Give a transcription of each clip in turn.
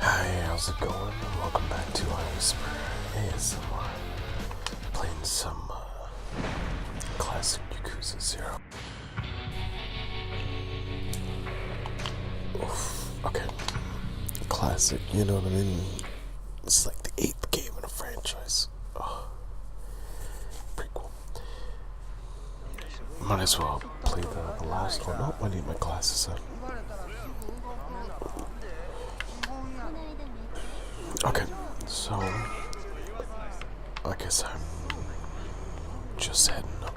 Hi, how's it going? Welcome back to iWhisperASMR. Playing some classic Yakuza 0. Oof, okay. Classic, you know what I mean? It's like the 8th game in a franchise. Oh, pretty cool. Might as well play the last one. Oh, I need my glasses on. Okay, so I guess I'm just heading up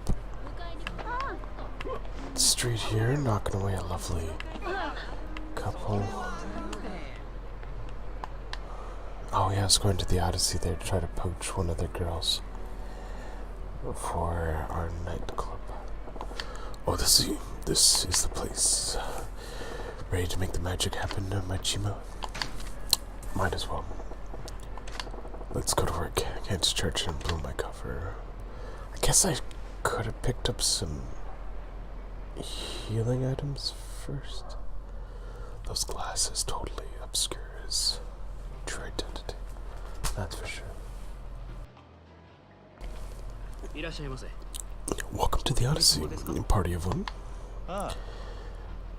the street here, knocking away a lovely couple. Oh yeah, I was going to the Odyssey there to try to poach one of the girls for our nightclub. Oh, this is the place. Ready to make the magic happen, Majima? Might as well. Let's go to work. I can't just charge and blow my cover. I guess I could have picked up some healing items first. Those glasses totally obscure his true identity. That's for sure. Welcome to the Odyssey. Party of one?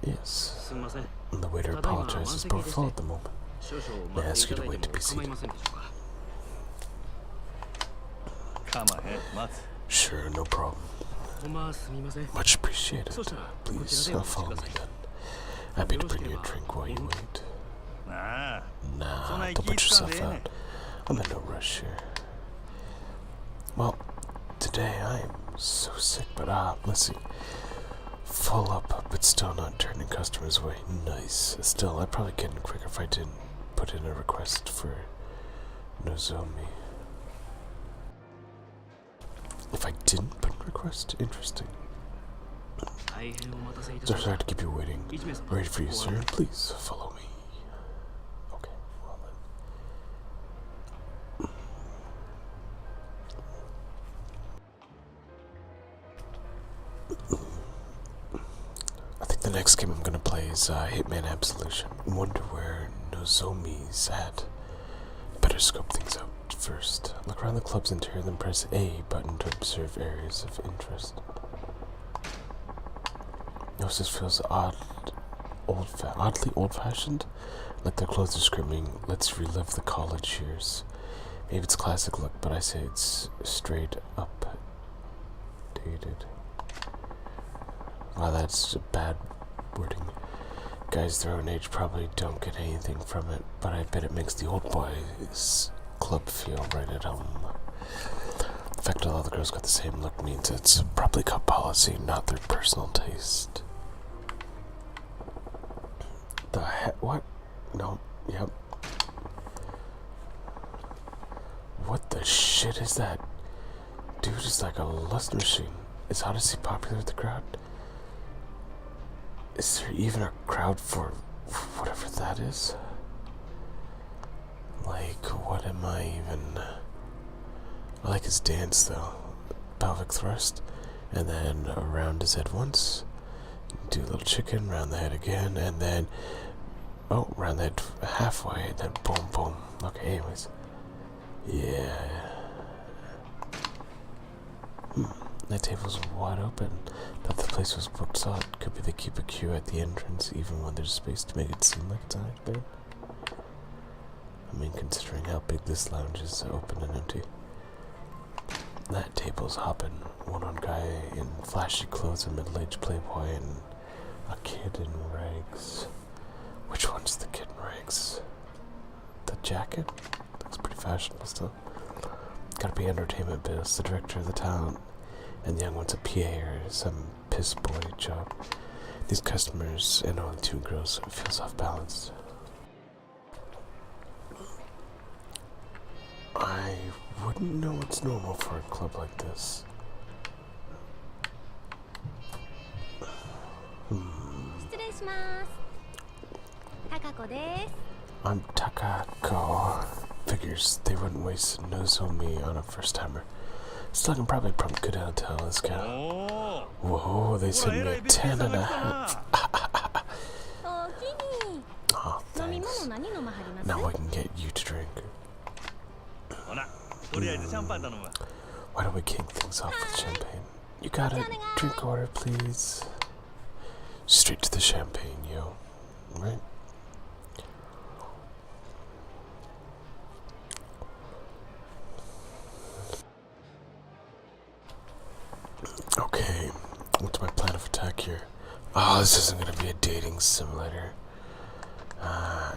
Yes. The waiter apologizes, but we're full at the moment. May I ask you to wait to be seated? Sure, no problem. Much appreciated. Please follow me then. Happy to bring you a drink while you wait. Nah, don't put yourself out. I'm in no rush here. Well, today I am so sick, but let's see. Full up, but still not turning customers away. Nice. Still, I'd probably get in quicker if I didn't put in a request for Nozomi. If I didn't put in a request? Interesting. Sorry to keep you waiting. Ready for you, sir? Please follow me. Okay, well then. I think the next game I'm gonna play is Hitman Absolution. I wonder where Nozomi's at. Better scope things out first. Look around the club's interior, then press A button to observe areas of interest. Notice this feels oddly old-fashioned. Like their clothes are screaming, let's relive the college years. Maybe it's classic look, but I say it's straight up dated. Wow, that's a bad wording. Guys their own age probably don't get anything from it, but I bet it makes the old boys club feel right at home. The fact that all the girls got the same look means it's probably club policy, not their personal taste. The heck? What? No. Yep. What the shit is that? Dude is like a lust machine. Is Odyssey popular with the crowd? Is there even a crowd for whatever that is? Like, what am I even... I like his dance, though. Pelvic thrust. And then around his head once. Do a little chicken, round the head again, and then... Oh, round the head halfway, then boom, boom. Okay, anyways. Yeah. That table's wide open. Thought the place was booked solid. Could be they keep a queue at the entrance, even when there's space to make it seem like it's out there. I mean, considering how big this lounge is, open and empty. That table's hopping. One guy in flashy clothes, a middle-aged playboy, and a kid in rags. Which one's the kid in rags? The jacket? Looks pretty fashionable still. Gotta be entertainment biz, the director of the talent. And the young one's a PA or some piss boy job. These customers and only 2 girls feels off balance. I wouldn't know what's normal for a club like this. I'm Takako. Figures they wouldn't waste Nozomi on a first timer. Still, I can probably good out tell this guy. Whoa, they sent me a 10.5. Oh, thanks. Now I can get you to drink. Why don't we kick things off with champagne? You got a drink order, please. Straight to the champagne, yo. Right? Okay, what's my plan of attack here? Oh, this isn't gonna be a dating simulator.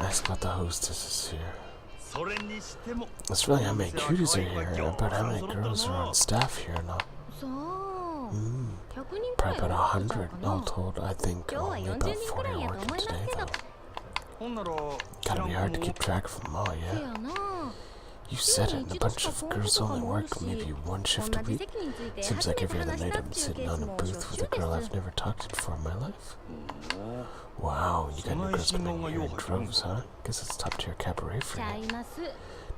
Ask about the hostesses here. That's really how many cuties are here, about how many girls are on staff here or not. Probably about 100 all told. I think only about 40 are working today though. Gotta be hard to keep track of them all, yeah? You said it, and a bunch of girls only work maybe one shift a week. Seems like every other night I'm sitting on a booth with a girl I've never talked to before in my life. Wow, you got new girls coming here in droves, huh? Guess it's top tier cabaret for you.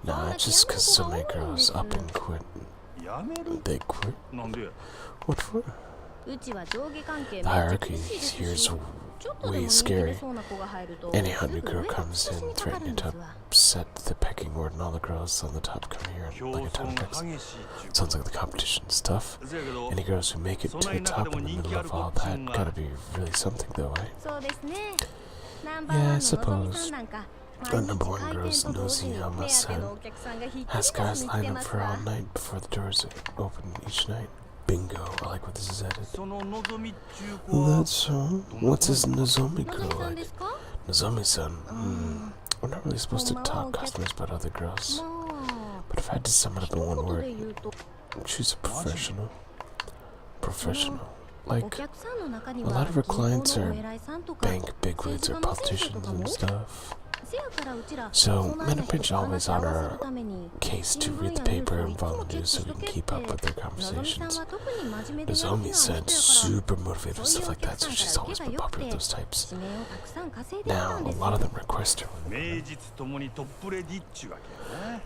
Nah, just cause so many girls up and quit. They quit? What for? The hierarchy here is way scary. Any hot new girl comes in threatening to upset the pecking order, and all the girls on the top come here and like a ton of bricks. Sounds like the competition's tough. Any girls who make it to the top in the middle of all that gotta be really something though, eh? Yeah, I suppose. Our number one girl's nosy, I must say. Has guys line up for all night before the doors open each night. Bingo, I like what this is headed. That's so. What's this Nozomi girl like? Nozomi-san? We're not really supposed to talk customers about other girls. But if I had to sum it up in one word, she's a professional. Professional. Like, a lot of her clients are bank bigwigs or politicians and stuff. So, men are pretty much always on our case to read the paper and follow the news so we can keep up with their conversations. Nozomi said super motivated with stuff like that, so she's always been popular with those types. Now, a lot of them request her.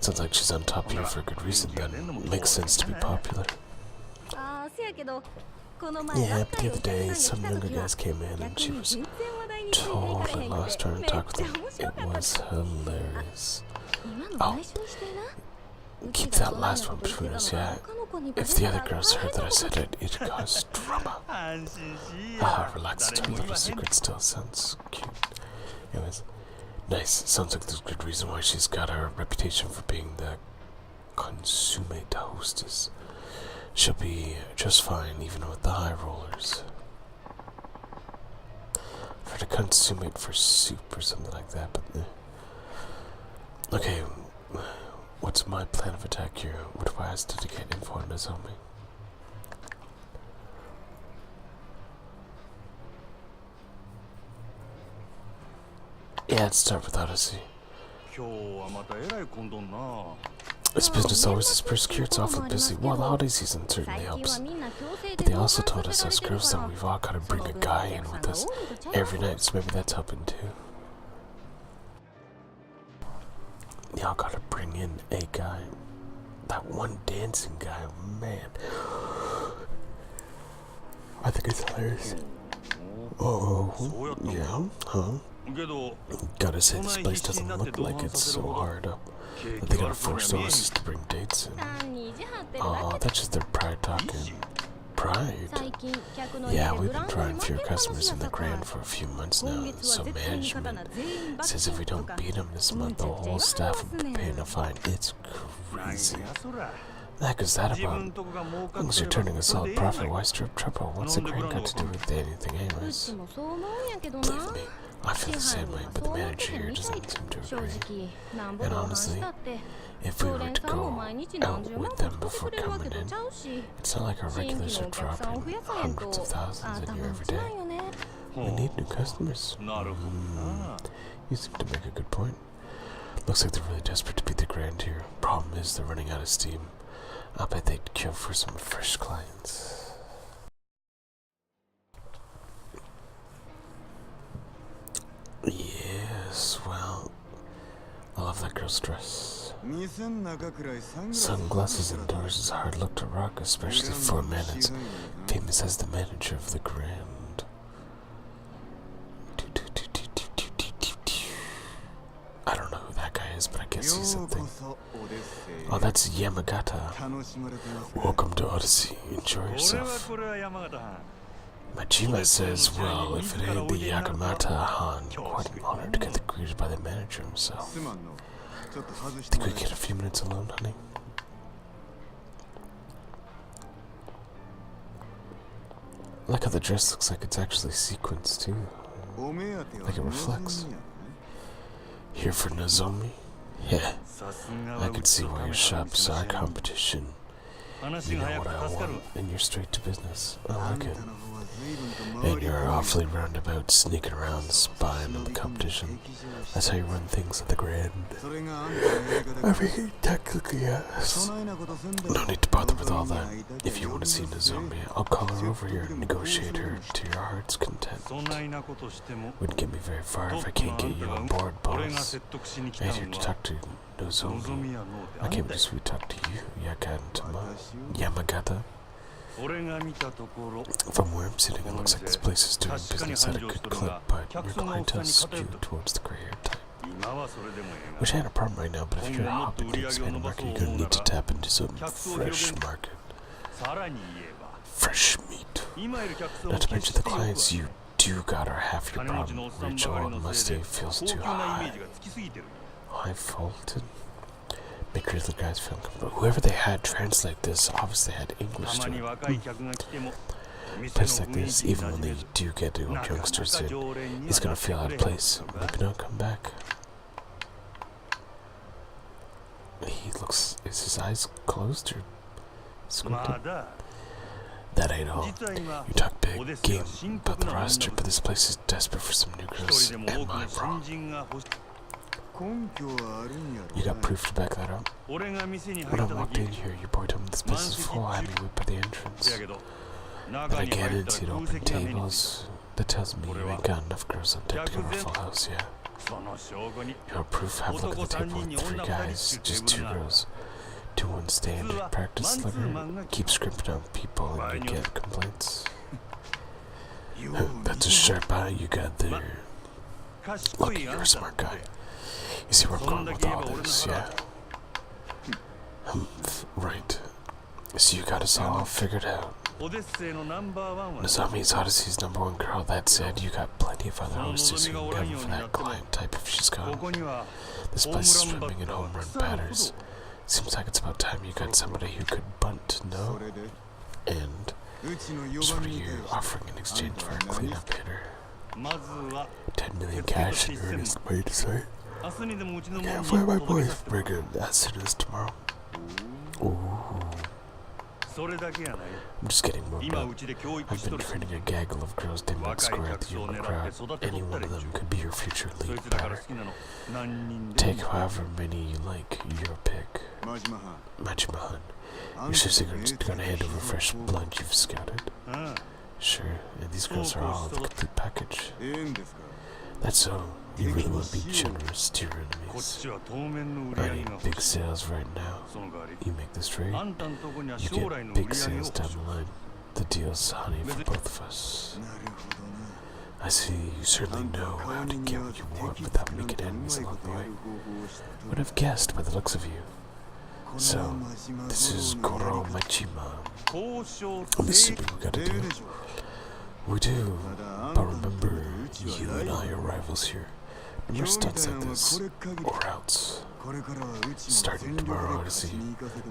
Sounds like she's on top here for a good reason then. Makes sense to be popular. Yeah, but the other day, some younger guys came in and she was totally lost trying to talk with them. It was hilarious. Oh, keep that last one between us, yeah? If the other girls heard that I said it, it'd cause drama. Ah, relax, it's our little secret still. Sounds cute. Anyways, nice. Sounds like there's a good reason why she's got her reputation for being the consummate hostess. She'll be just fine, even with the high rollers. For to consummate for soup or something like that, but okay, what's my plan of attack here? What do I ask to get info on Nozomi? Yeah, let's start with Odyssey. This business always is pretty secure, it's awfully busy. Well, the holiday season certainly helps. But they also told us girls that we've all got to bring a guy in with us every night, so maybe that's helping too. Y'all gotta bring in a guy. That one dancing guy, man. I think it's hilarious. Oh, yeah, huh? Gotta say, this place doesn't look like it's so hard up that they gotta force us to bring dates in. Oh, that's just their pride talking. Pride? Yeah, we've been trying fewer customers in the Grand for a few months now, so management says if we don't beat them this month, the whole staff will be paying a fine. It's crazy. The heck is that about? As long as you're turning a solid profit, why stir up trouble? What's the Grand got to do with anything anyways? Believe me, I feel the same way, but the manager here doesn't seem to agree. And honestly, if we were to go out with them before coming in, it's not like our regulars are dropping hundreds of thousands in here every day. We need new customers. You seem to make a good point. Looks like they're really desperate to beat the Grand here. Problem is, they're running out of steam. I bet they'd queue for some fresh clients. Yes, well, I love that girl's dress. Sunglasses indoors is a hard look to rock, especially for a man as famous as the manager of the Grand. see something. Oh, that's Yamagata. Welcome to Odyssey. Enjoy yourself. Majima says, well, if it ain't the Yakamata-han, quite an honor to get greeted by the manager himself. Think we get a few minutes alone, honey? I like how the dress looks like it's actually sequenced too. Like it reflects. Here for Nozomi? Yeah. I can see why your shop's our competition. You know what I want, and you're straight to business. I like it. And you're awfully roundabout, sneaking around, spying on the competition. That's how you run things at the Grand. I mean, technically, yes. No need to bother with all that. If you want to see Nozomi, I'll call her over here and negotiate her to your heart's content. Wouldn't get me very far if I can't get you on board, boss. I'm here to talk to Nozomi. I came to sweet talk to you, Yamagata. From where I'm sitting, it looks like this place is doing business at a good clip, but your clientele skewed towards the gray-haired type. Which I had a problem right now, but if you're a hopping the expanded market, you're gonna need to tap into some fresh market. Fresh meat. Not to mention the clients you do got are half your problem. Rich oil Mustang feels too high. High-faulted. Make sure the guys feel comfortable. Whoever they had translate this obviously had English to it. Places like this, even when they do get to youngsters in, he's gonna feel out of place. Maybe not come back. He looks. Is his eyes closed or squinted? That ain't all. You talk big game about the roster, but this place is desperate for some new girls. Am I wrong? You got proof to back that up? When I walked in here, your boy told me this place is full. I had me whipped by the entrance. Then I get in, see the open tables. That tells me you ain't got enough girls on deck to go to Full House yet. Your proof, have a look at the table with 3 guys, just 2 girls. 2-1 standard practice sliver. Keep scrimping on people and you get complaints. That's a sharp eye you got there. Lucky you're a smart guy. You see where I'm going with all this, yeah? Right. So you got us all figured out. Nozomi's Odyssey's #1 girl. That said, you got plenty of other hostess who can cover for that client type if she's gone. This place is swimming in home run batters. Seems like it's about time you got somebody who could bunt, no? And so what are you offering in exchange for a cleanup hitter? 10 million cash in earnest, way to say. I can't fly my boys bring it as soon as tomorrow. Ooh. I'm just getting warmed up. I've been training a gaggle of girls to make square at the yoga crowd. Any one of them could be your future lead batter. Take however many you like, your pick. Majimahan. You're seriously gonna hand over fresh blood you've scouted? Sure, and these girls are all the complete package. That's so. You really want to be generous to your enemies. I need big sales right now. You make this trade, you get big sales down the line. The deal's honey for both of us. I see you certainly know how to get what you want without making enemies along the way. Would have guessed by the looks of you. So, this is Goro Majima. I'm assuming we got a deal. We do, but remember, you and I are rivals here. No more stunts like this, or else. Starting tomorrow, Odyssey,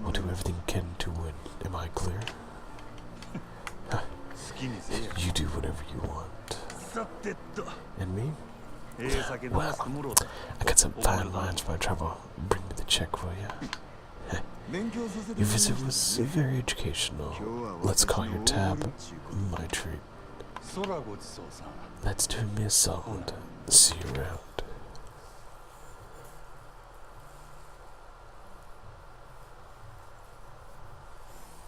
we'll do everything we can to win. Am I clear? You do whatever you want. And me? Well, I got some fine lines for my trouble. Bring me the check, will ya? Your visit was very educational. Let's call your tab my treat. That's doing me a solid. See you around.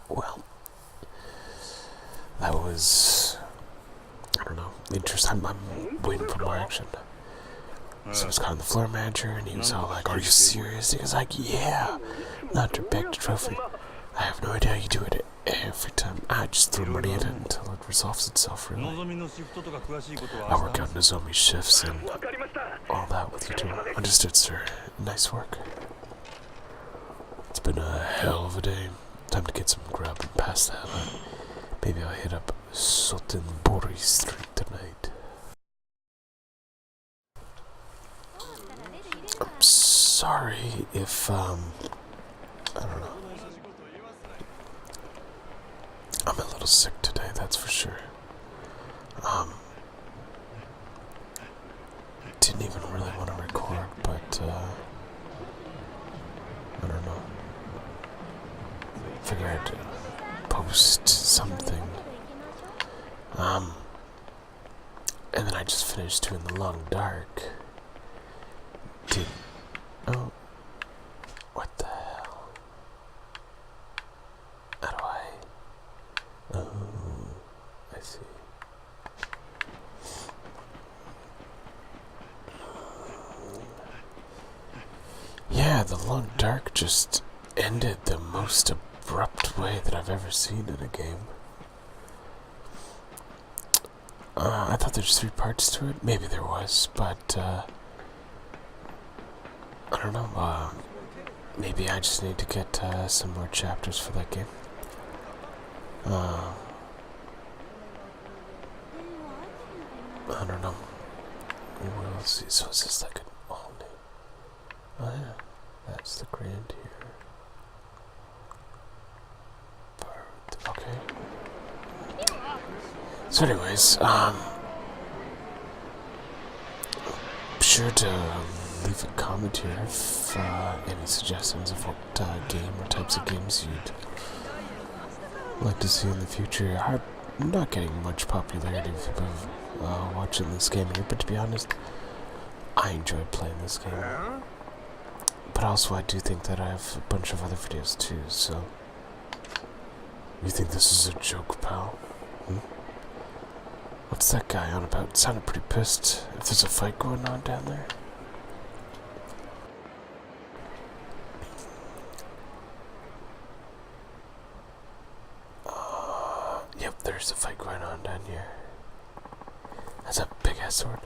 Well, that was, I don't know, interesting. I'm waiting for more action. So I was calling the floor manager, and he was all like, "Are you serious?" He was like, "Yeah, not to beg the trophy. I have no idea how you do it every time. I just throw money at it until it resolves itself, really. I work out Nozomi's shifts and all that with you too." Understood, sir. Nice work. been a hell of a day. Time to get some grub and pass that on. Maybe I'll hit up Sultan Bori Street tonight. I'm sorry if, I don't know. I'm a little sick today, that's for sure. Didn't even really want to record, but, I don't know. Figured I'd post something. And then I just finished doing The Long Dark. Oh. What the hell? How do I? Oh, I see. Yeah, The Long Dark just ended the most abrupt way that I've ever seen in a game. I thought there's 3 parts to it. Maybe there was, but, I don't know. Maybe I just need to get, some more chapters for that game. I don't know. We'll see. So is this like an all name? Oh yeah, that's the Grand here. Okay. So anyways, be sure to leave a comment here if any suggestions of what game or types of games you'd like to see in the future. I'm not getting much popularity with people watching this game here, but to be honest, I enjoy playing this game. But also I do think that I have a bunch of other videos too, so... You think this is a joke, pal? What's that guy on about? Sounded pretty pissed. If there's a fight going on down there? Yep, there's a fight going on down here. That's a big ass sword.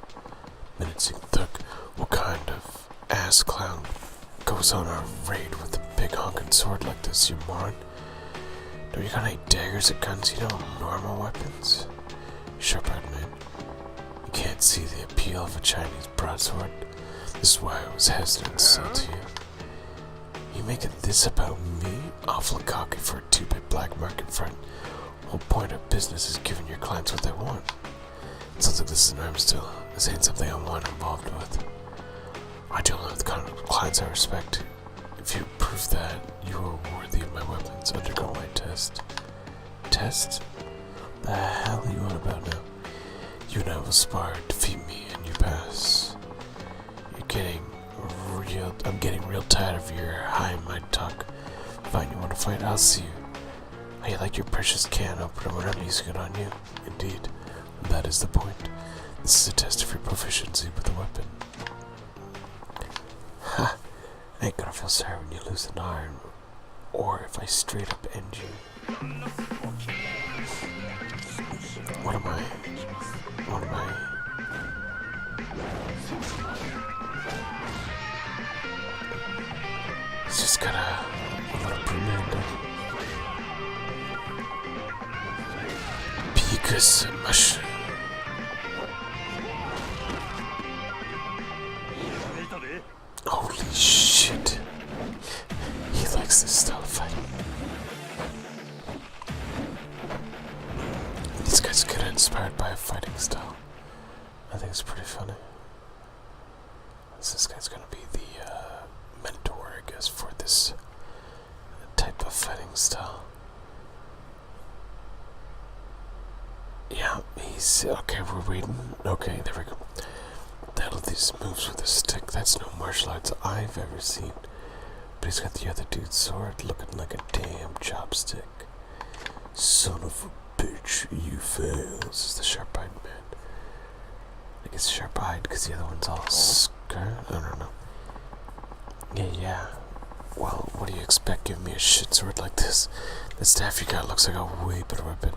Menacing thug. What kind of ass clown goes on a raid with a big honking sword like this, you moron? Don't you got any daggers or guns, you know, normal weapons? Sharp-eyed man. You can't see the appeal of a Chinese broadsword. This is why I was hesitant to sell to you. You making this about me? Awful cocky for a 2-bit black market front. The whole point of business is giving your clients what they want. It sounds like this is an arms deal. This ain't something I want involved with. I deal with the kind of clients I respect. If you prove that you are worthy of my weapons, undergo my test. Test? The hell are you on about now? You and I will spar, defeat me, and you pass. I'm getting real tired of your high and mighty talk. Fine, you want to fight? I'll see you. How you like your precious can opener when I'm using it on you? Indeed. That is the point. This is a test of your proficiency with the weapon. Ha! I ain't gonna feel sorry when you lose an arm, or if I straight up end you. What am I? It's just got a little premium. Because mush. Holy shit. He likes this style of fighting. These guys get inspired by a fighting style. I think it's pretty funny. This guy's gonna be the mentor, I guess, for this type of fighting style. Yeah, he's okay. We're waiting. Okay, there we go. The hell are these moves with a stick? That's no martial arts I've ever seen. But he's got the other dude's sword looking like a damn chopstick. Son of a bitch, you fail. This is the sharp-eyed man. I guess sharp-eyed because the other one's all scar. I don't know. Yeah. Well, what do you expect giving me a shit sword like this? The staff you got looks like a way better weapon.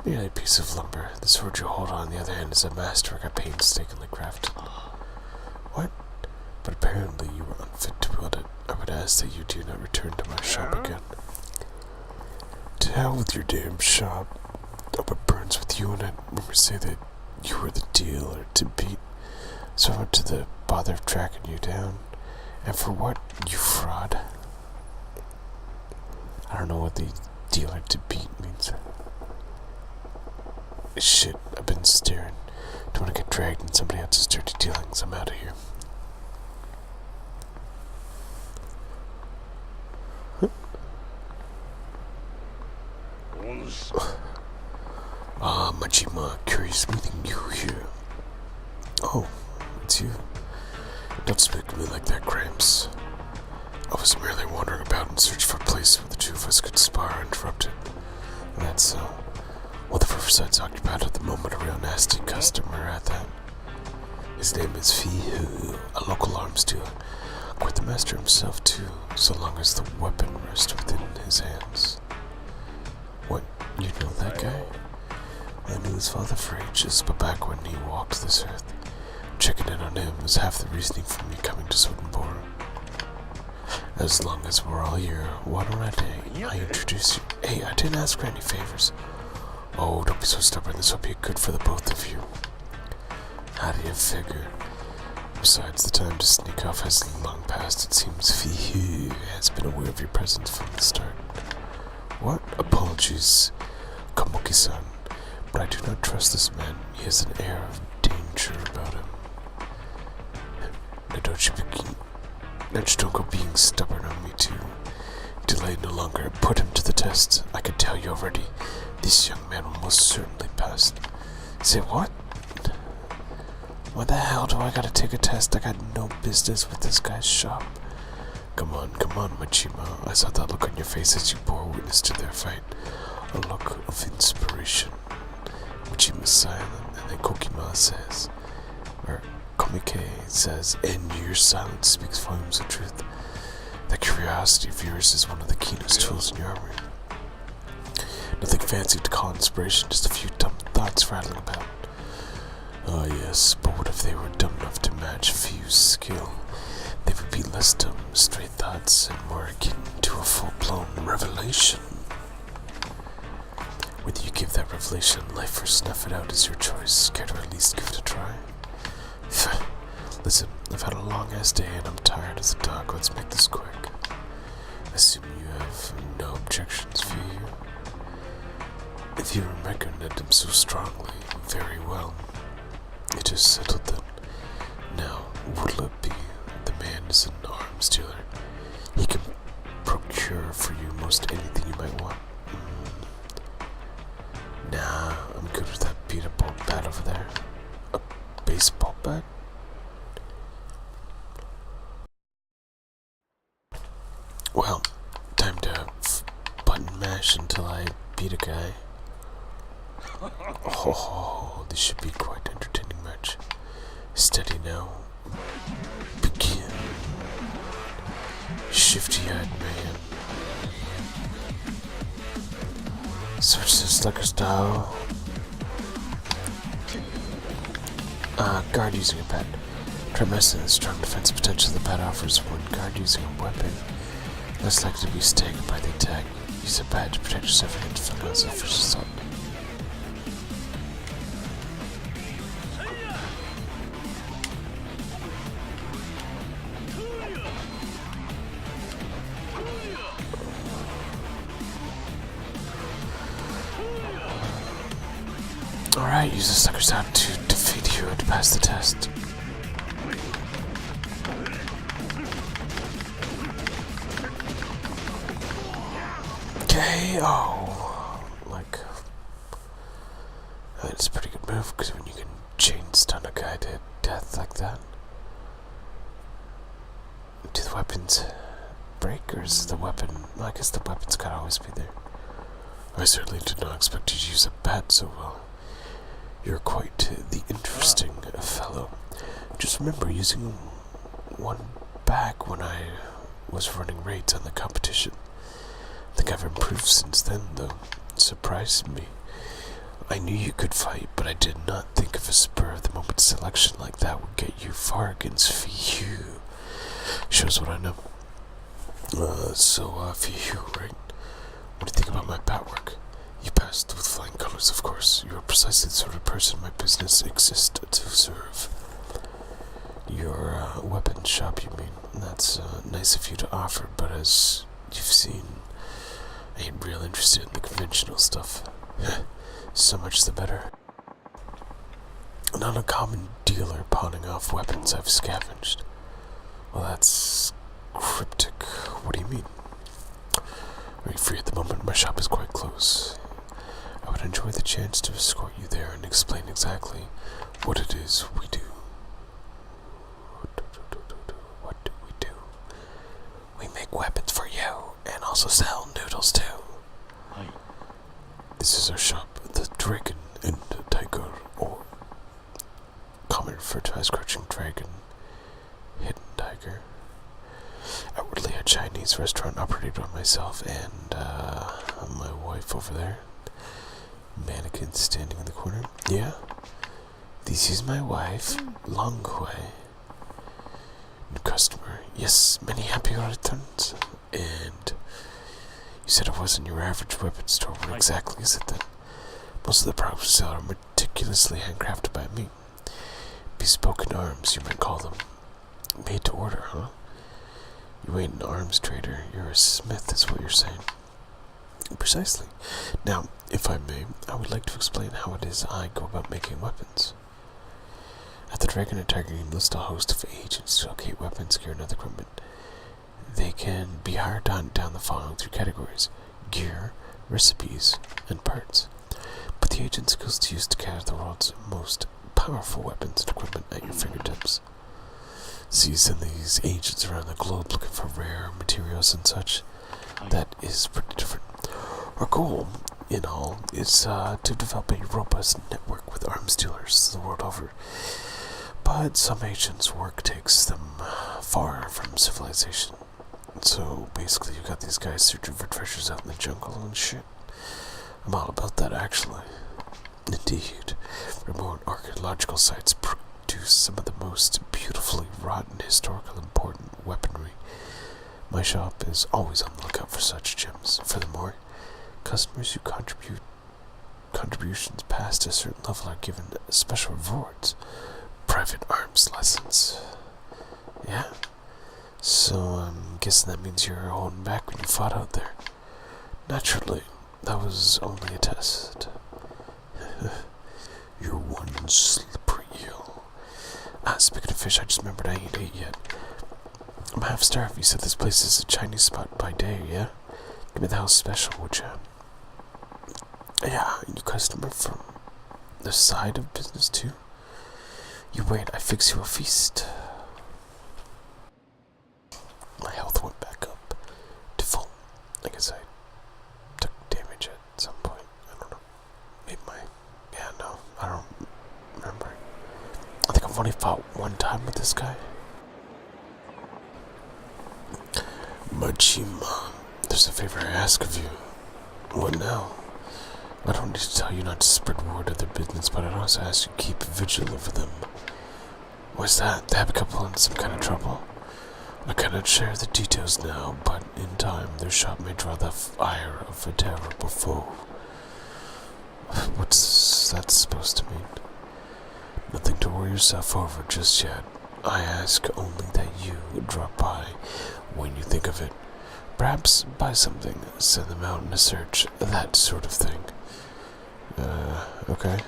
Merely a piece of lumber. The sword you hold on the other hand is a masterwork I painstakingly crafted. What? But apparently you were unfit to wield it. I would ask that you do not return to my shop again. To hell with your damn shop. Hope it burns with you, and I remember say that you were the dealer to beat. So I went to the bother of tracking you down. And for what, you fraud? I don't know what the dealer to beat means. Shit, I've been staring. Don't want to get dragged in somebody else's dirty dealings. I'm out of here. Majima, curious meeting you here. Oh, it's you. Don't speak to me like that, Gramps. I was merely wandering about in search for a place where the two of us could spar uninterrupted. And that's so. Well, the riverside's occupied at the moment. A real nasty customer at that. His name is Fihu, a local arms dealer. Quite the master himself, too, so long as the weapon rests within his hands. What, you know that guy? I knew his father for ages, but back when he walked this earth, checking in on him was half the reasoning for me coming to Swedenborg. As long as we're all here, why don't I introduce you? Hey, I didn't ask for any favors. Oh, don't be so stubborn. This will be good for the both of you. How do you figure? Besides, the time to sneak off has long passed. It seems Fihu has been aware of your presence from the start. What? Apologies, Kamoki-san, but I do not trust this man. He has an air of danger about him. Now don't go being stubborn on me too. Delay no longer. Put him to the test. I can tell you already, this young man will most certainly pass. Say what? Why the hell do I gotta take a test? I got no business with this guy's shop. Come on, Majima. I saw that look on your face as you bore witness to their fight. A look of inspiration. Majima's silent, and then Kokima says, or Komike says, and your silence speaks volumes of truth. That curiosity of yours is one of the keenest tools in your armory. Nothing fancy to call inspiration, just a few dumb thoughts rattling about. Oh yes, but what if they were dumb enough to match Few's skill? They would be less dumb, straight thoughts, and more akin to a full-blown revelation. Whether you give that revelation life or snuff it out is your choice. Care to at least give it a try? Listen, I've had a long-ass day and I'm tired as a dog. Let's make this quick. Assume you have no objections, Few. If you recommend him so strongly, very well. It is settled then. Now, what'll it be? The man is an arms dealer. He can procure for you most anything you might want. Nah, I'm good with that beat-up old bat over there. A baseball bat? Well, time to button mash until I beat a guy. Oh, this should be quite entertaining match. Steady now. Begin. Shifty-eyed man. Search this like a style. Guard using a bat. Try messing the strong defense potential the bat offers when guard using a weapon. Less likely to be staggered by the attack. Use a bat to protect yourself against fellows of fish assault. Alright, use the sucker's out to defeat you and pass the test. Okay, that's a pretty good move, because when you can chain stun a guy to death like that. Do the weapons break, or is the weapon, well, I guess the weapon's gotta always be there. I certainly did not expect you to use a bat so well. You're quite the interesting fellow. Just remember using one back when I was running raids on the competition. I think I've improved since then, though. It surprised me. I knew you could fight, but I did not think of a spur-of-the-moment selection like that would get you far against Fiyu. Shows what I know. For you, right? What do you think about my bat work? You passed with flying colors, of course. You are precisely the sort of person my business exists to serve. Your weapons shop, you mean? That's nice of you to offer, but as you've seen, I ain't real interested in the conventional stuff. So much the better. Not a common dealer pawning off weapons I've scavenged. Well, that's cryptic. What do you mean? Are you free at the moment? My shop is quite close. I would enjoy the chance to escort you there and explain exactly what it is we do. What do we do? We make weapons for you and also sell noodles too. Hi. This is our shop, the Dragon and Tiger, or common referred to as Crouching Dragon, Hidden Tiger. Outwardly a Chinese restaurant operated by myself and my wife over there. Mannequin standing in the corner. Yeah? This is my wife, Long Hui. New customer. Yes, many happy returns. And you said it wasn't your average weapon store. What exactly is it then? Most of the products we sell are meticulously handcrafted by me. Bespoken arms, you might call them. Made to order, huh? You ain't an arms trader, you're a smith, is what you're saying. Precisely. Now, if I may, I would like to explain how it is I go about making weapons. At the Dragon and Tiger, you enlist a host of agents to locate weapons, gear, and other equipment. They can be hired down the following three categories: gear, recipes, and parts. But the agent skills to use to gather the world's most powerful weapons and equipment at your fingertips. So you send these agents around the globe looking for rare materials and such. That is pretty different. Our goal, in all, is to develop a robust network with arms dealers the world over. But some agents' work takes them far from civilization. So basically you got these guys searching for treasures out in the jungle and shit. I'm all about that, actually. Indeed, remote archaeological sites produce some of the most beautifully wrought and historically important weaponry. My shop is always on the lookout for such gems. Furthermore, customers who contributions past a certain level are given special rewards. Private arms license. Yeah? So I'm guessing that means you're holding back when you fought out there. Naturally, that was only a test. You're one slippery eel. Speaking of fish, I just remembered I ain't ate yet. I'm half starved. You said this place is a Chinese spot by day, yeah? Give me the house special, would ya? Yeah, you customer from the side of business too? You wait, I fix you a feast. My health went back up to full. I guess I took damage at some point. I don't know. Maybe I don't remember. I think I've only fought one time with this guy. Majima, there's a favor I ask of you. What now? I don't need to tell you not to spread word of their business, but I'd also ask you to keep vigil over them. What's that? They have a couple in some kind of trouble? I cannot share the details now, but in time their shop may draw the ire of a terrible foe. What's that supposed to mean? Nothing to worry yourself over just yet. I ask only that you drop by when you think of it. Perhaps buy something, send them out in a search, that sort of thing. Okay.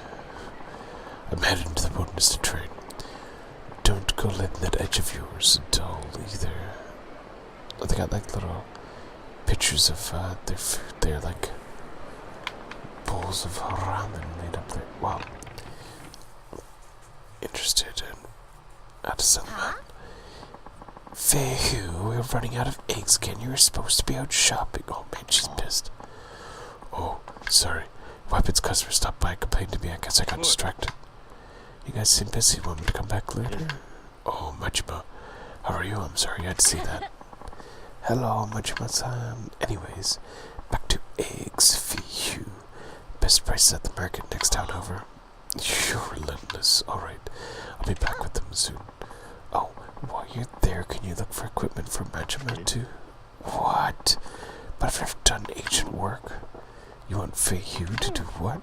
I'm headed into the wilderness to trade. Don't go letting that edge of yours dull either. They got like little pictures of their food there, like bowls of ramen made up there. Wow. Interested in how to send them out. Feihu, we're running out of eggs again. You were supposed to be out shopping. Oh man, she's pissed. Oh, sorry. Weapons customer stopped by and complained to me. I guess I got distracted. You guys seem busy. Want me to come back later? Oh, Majima. How are you? I'm sorry I had to see that. Hello, Majima-san. Anyways, back to eggs. Feihu. Best prices at the market next town over. You're relentless. Alright, I'll be back with them soon. Oh, while you're there, can you look for equipment for Majima too? What? But I've never done agent work. You want Fei Hu to do what?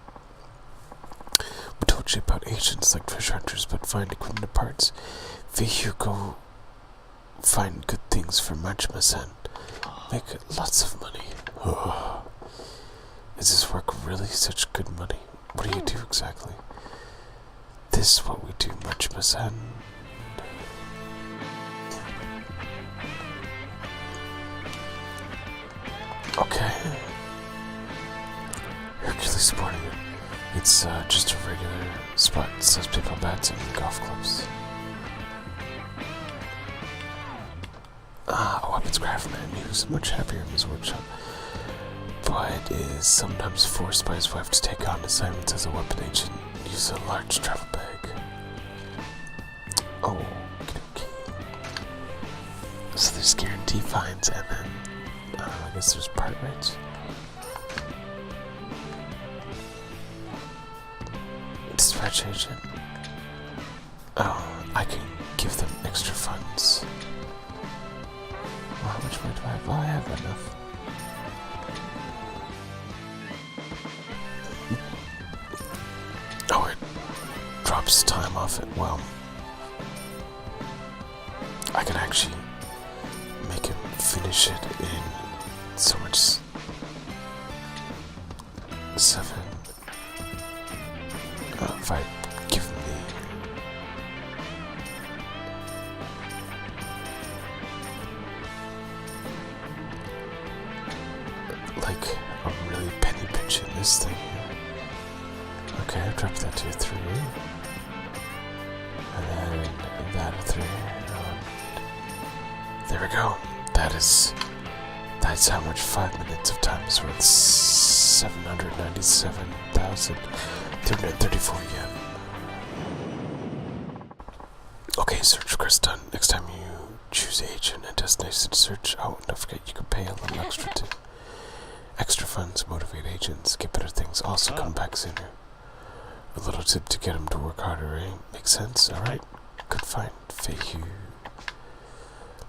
We told you about agents like treasure hunters, but find equipment parts. Fei Hu go find good things for Majima-san. Make lots of money. Is this work really such good money? What do you do exactly? This is what we do, Majima-san. Okay. Hercules Sporting. It's just a regular spot. It sells baseball bats and golf clubs. A weapons craftsman. He was much happier in his workshop, but is sometimes forced by his wife to take on assignments as a weapon agent. Use a large travel bag. Oh, okay. So there's guarantee fines, and then I guess there's part rates. Dispatch agent. Oh, I can give them extra funds. Well, how much more do I have? Oh, I have enough. Oh, it drops time off it. Well, I can actually make him finish it in so much. 7. If I give him like, I'm really penny pinching this thing here. Okay, I've dropped that to 3. And then that to 3. There we go. That's how much 5 minutes of time is worth. 797,334 yen. Okay, search request done. Next time you choose agent and destination to search, oh, don't forget you can pay a little extra too. Extra funds motivate agents, get better things, also come back sooner. A little tip to get them to work harder, eh? Makes sense? Alright. Good find. Fei Hu.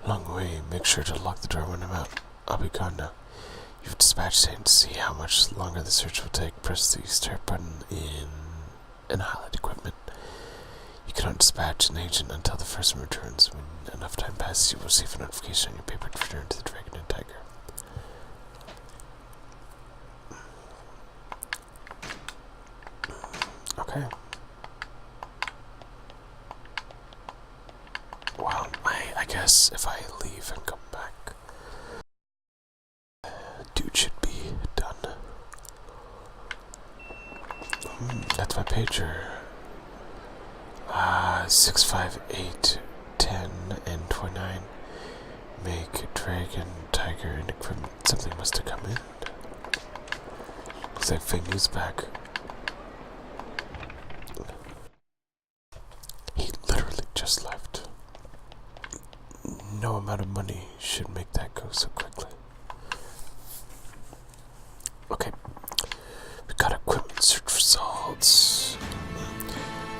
Long way. Make sure to lock the door when I'm out. I'll be gone now. You've dispatched Satan to see how much longer the search will take. Press the start button and highlight equipment. You cannot dispatch an agent until the first one returns. When enough time passes, you will receive a notification on your paper to return to the Dragon and Tiger. Okay. Well, I guess if I leave and come back, dude should be done. That's my pager. 6, 5, 8, 10, and 29. Make Dragon, Tiger, and equipment. Something must have come in. Looks like Fei Hu's back. He literally just left. No amount of money should make that go so quickly. Okay. We got equipment search results.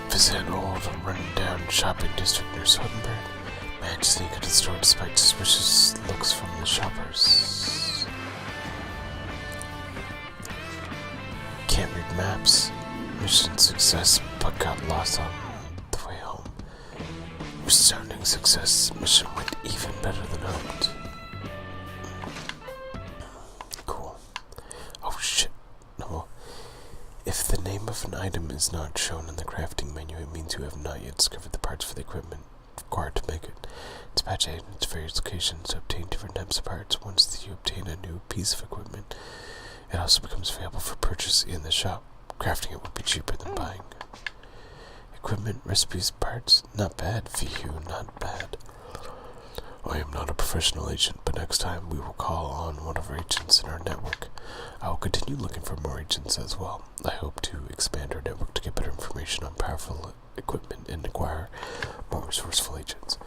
Visit an old and run-down shopping district near Soderbergh. Managed to sneak into the store despite suspicious looks from the shoppers. Can't read maps. Mission success, but got lost on the way home. Resounding success. Mission went even better than hoped. Cool. Oh shit. No. If the name of an item is not shown in the crafting menu, it means you have not yet discovered the parts for the equipment required to make it. Dispatch agents to various locations to obtain different types of parts. Once you obtain a new piece of equipment, it also becomes available for purchase in the shop. Crafting it would be cheaper than buying. Equipment, recipes, parts, not bad, Fei Hu, not bad. I am not a professional agent, but next time we will call on one of our agents in our network. I will continue looking for more agents as well. I hope to expand our network to get better information on powerful equipment and acquire more resourceful agents.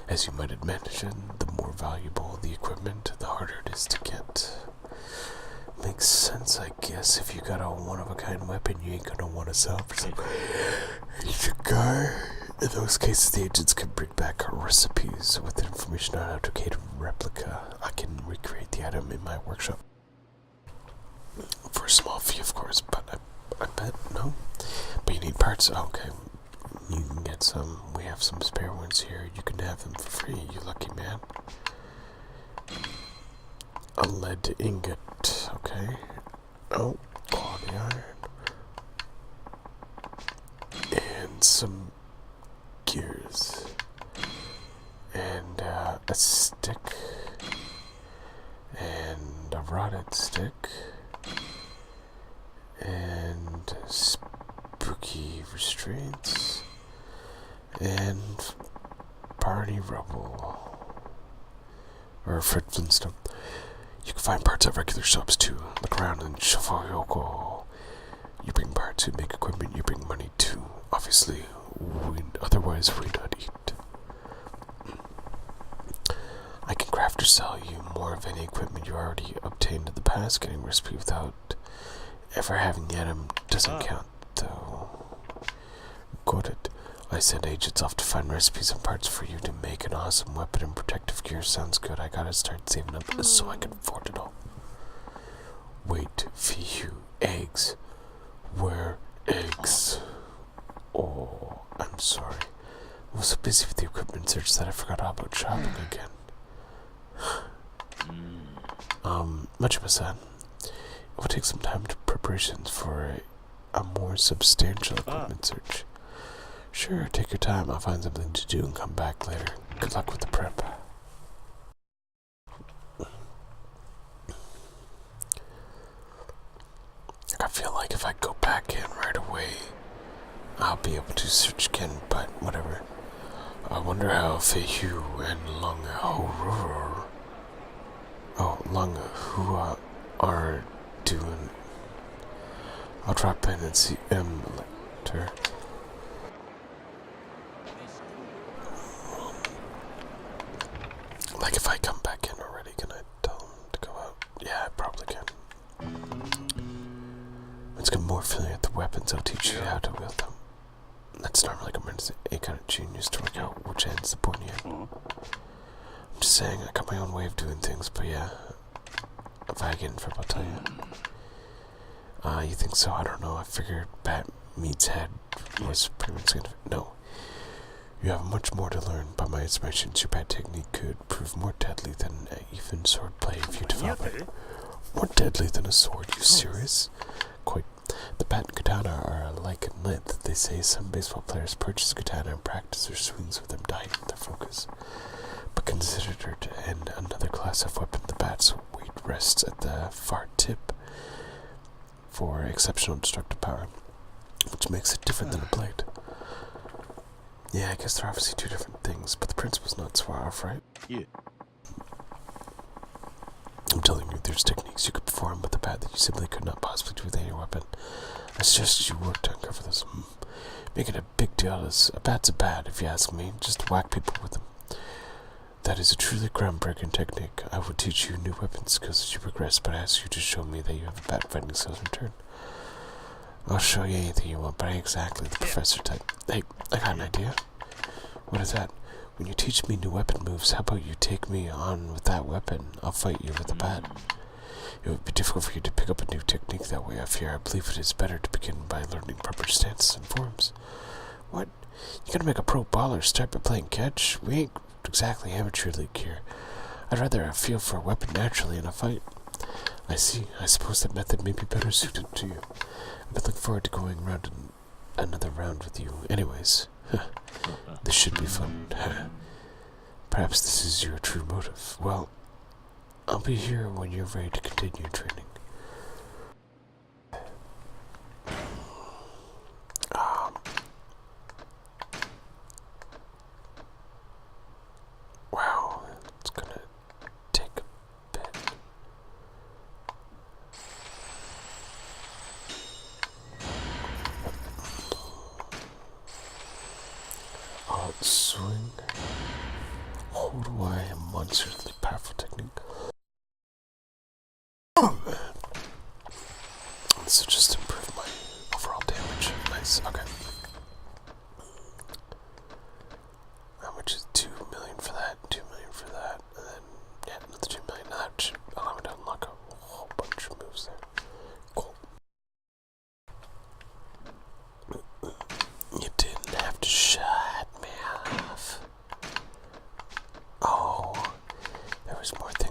As you might imagine, the more valuable the equipment, the harder it is to get. Makes sense, I guess. If you got a one-of-a-kind weapon, you ain't gonna want to sell for some agent guy. In those cases, the agents can bring back recipes with information on how to create a replica. I can recreate the item in my workshop. For a small fee, of course, but I bet, no? But you need parts? Oh, okay. You can get some. We have some spare ones here. You can have them for free, you lucky man. A lead ingot, okay. Oh, quality iron. And some gears. And a stick. And a rotted stick. And spooky restraints. And Barney rubble. Or Fred Flintstone. You can find parts at regular shops too. Look around in Shafayoko. You bring parts, you make equipment, you bring money too. Obviously, otherwise we not eat. I can craft or sell you more of any equipment you already obtained in the past. Getting a recipe without ever having the item doesn't count, though. Got it. I send agents off to find recipes and parts for you to make an awesome weapon and protective gear. Sounds good. I gotta start saving up so I can afford it all. Wait, few eggs. Where eggs? Oh, I'm sorry. I was so busy with the equipment search that I forgot all about shopping again. Much of a son. It will take some time to preparations for a more substantial equipment search. Sure, take your time. I'll find something to do and come back later. Good luck with the prep. I feel like if I go back in right away, I'll be able to search again, but whatever. I wonder how Feihu and Lung Hua are doing. I'll drop in and see them later. Like if I come back in already, can I tell them to go out? Yeah, I probably can. Let's get more familiar with the weapons. I'll teach you how to wield them. That's not really a kind of genius to work out which end's the pointy end. I'm just saying, I got my own way of doing things, but yeah. If I get in trouble, I'll tell you. You think so? I don't know. I figured Bat Meat's head was pretty much good. No. You have much more to learn. By my estimations, your bat technique could prove more deadly than even swordplay if you develop it. More deadly than a sword? You serious? Quite. The bat and katana are alike in length. They say some baseball players purchase a katana and practice their swings with them to heighten their focus. But considered in another class of weapon, the bat's weight rests at the far tip for exceptional destructive power, which makes it different than a blade. Yeah, I guess they're obviously two different things, but the principle's not so far off, right? Yeah. I'm telling you, there's techniques you could perform with the bat that you simply could not possibly do with any weapon. I suggest you work to uncover this. Make it a big deal. A bat's a bat, if you ask me. Just whack people with them. That is a truly groundbreaking technique. I will teach you new weapon skills as you progress, but I ask you to show me that you have a bat fighting skills in return. I'll show you anything you want, but I ain't exactly the professor type. Hey, I got an idea. What is that? When you teach me new weapon moves, how about you take me on with that weapon? I'll fight you with a bat. It would be difficult for you to pick up a new technique that way. I fear I believe it is better to begin by learning proper stances and forms. What? You gonna make a pro baller start by playing catch? We ain't exactly amateur league here. I'd rather have a feel for a weapon naturally in a fight. I see. I suppose that method may be better suited to you. I've been looking forward to going around another round with you. Anyways, this should be fun. Perhaps this is your true motive. Well, I'll be here when you're ready to continue training. Wow, it's gonna take a bit. Swing. Hold Y, a monstrosly powerful technique. So just improve my overall damage. Nice, okay.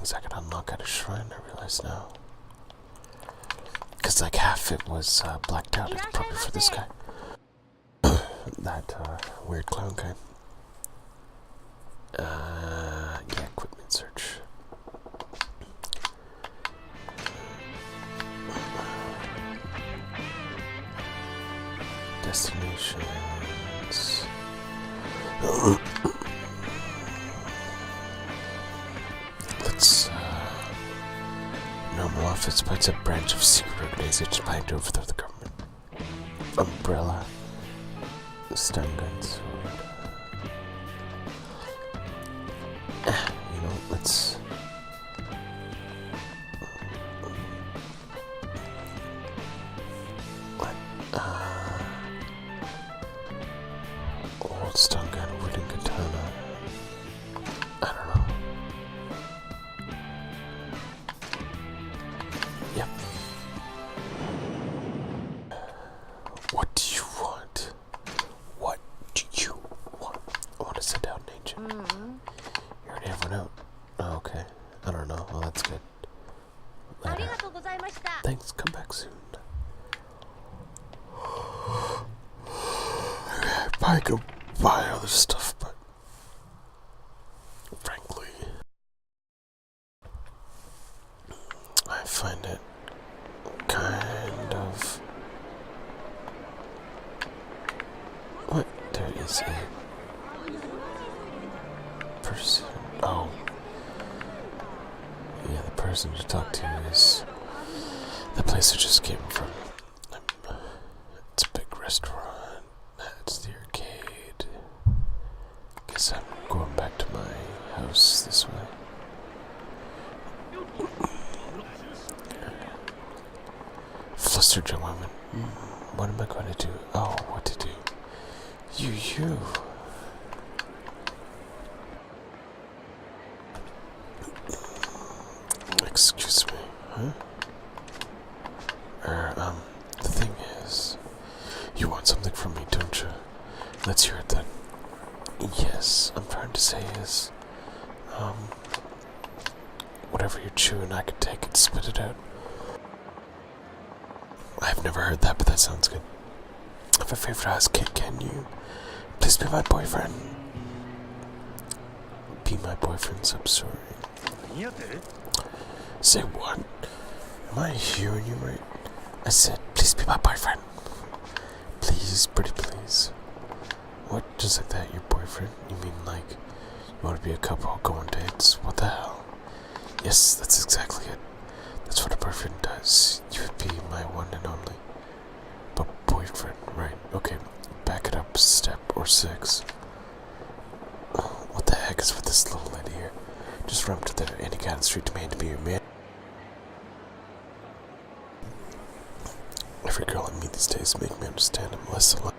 things I could unlock at a shrine, I realize now. Because like half it was blacked out, it's probably for this guy. That weird clown guy. Yeah, equipment search. Destinations. Let's normal office, but it's a branch of secret organization planning to overthrow the government. Umbrella. Stun gun sword. You know, let's old stun gun, wooden katana. I don't know. Yep. What do you want? What do you want? I want to sit down, Agent. You already have one out. Oh, okay. I don't know. Well, that's good. Later. Thanks. Come back soon. I could buy other stuff, but frankly, I find it kind of. What? There is a person. Oh. Yeah, the person to talk to is the place I just came from. It's a big restaurant. That's the arcade. Guess I'm going back to my house this way. Flustered young woman. What am I going to do? Oh, what to do? You. Excuse me, huh? The thing is, you want something from me, don't you? Let's hear it then. Yes, I'm trying to say is, whatever you're chewing, I could take it, spit it out. I've never heard that, but that sounds good. I have a favor to ask, can you please be my boyfriend? Be my boyfriend, I'm sorry. Say what? Am I hearing you right? I said, please be my boyfriend. Please, pretty please. What, just like that, your boyfriend? You mean like, you want to be a couple, go on dates? What the hell? Yes, that's exactly it. That's what a boyfriend does. You would be my one and only. But boyfriend, right? Okay, back it up, step or 6. What the heck is with this little lady here? Just run up to the any guy on the street demanding to be your man. Every girl I meet these days make me understand I'm less alone.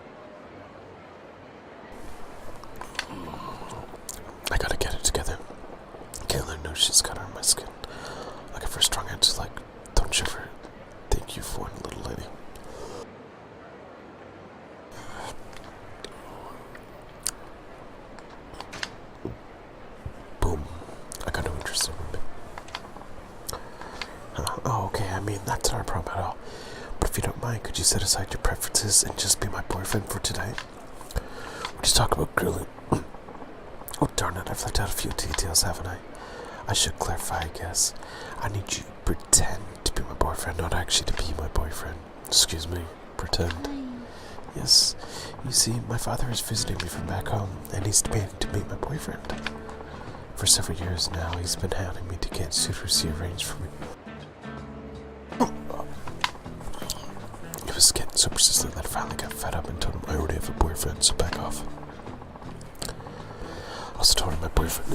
I gotta get it together. Can't let her know she's got her on my skin. Like a first strong edge, like, don't shiver. Thank you for it, little lady. Boom. I got no interest in women. Oh, okay, I mean, that's not a problem at all. But if you don't mind, could you set aside your preferences and just be my boyfriend for today? We'll just talk about grilling. Oh, darn it, I've left out a few details, haven't I? I should clarify, I guess. I need you to pretend to be my boyfriend, not actually to be my boyfriend. Excuse me, pretend. Yes, you see, my father is visiting me from back home, and he's demanding to meet my boyfriend. For several years now, he's been hounding me to get suitors arranged for me. He was getting so persistent that I finally got fed up and told him I already have a boyfriend, so back off. I also told him my boyfriend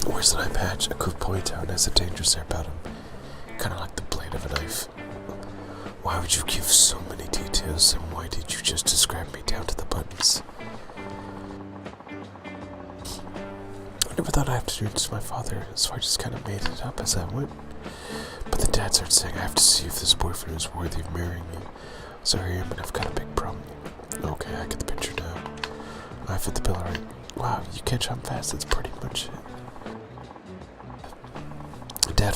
wears an eye patch, a cool ponytail, and has a dangerous air about him. Kind of like the blade of a knife. Why would you give so many details, and why did you just describe me down to the buttons? I never thought I have to do this to my father, so I just kind of made it up as I went. But the dad started saying I have to see if this boyfriend is worthy of marrying me. So here I am, and I've got a big problem. Okay, I get the picture now. I fit the bill, alright. Wow, you catch on fast, that's pretty much it.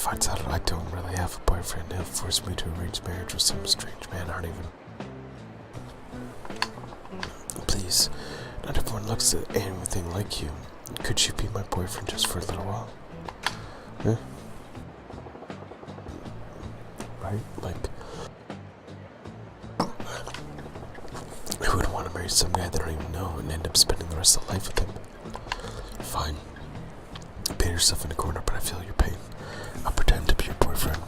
finds out I don't really have a boyfriend, he'll force me to arrange marriage with some strange man I don't even... Please, not everyone looks at anything like you. Could you be my boyfriend just for a little while? Huh? Right? Like, who would want to marry some guy they don't even know and end up spending the rest of their life with him? Fine. Paint yourself in a corner, but I feel your pain. I'll pretend to be your boyfriend.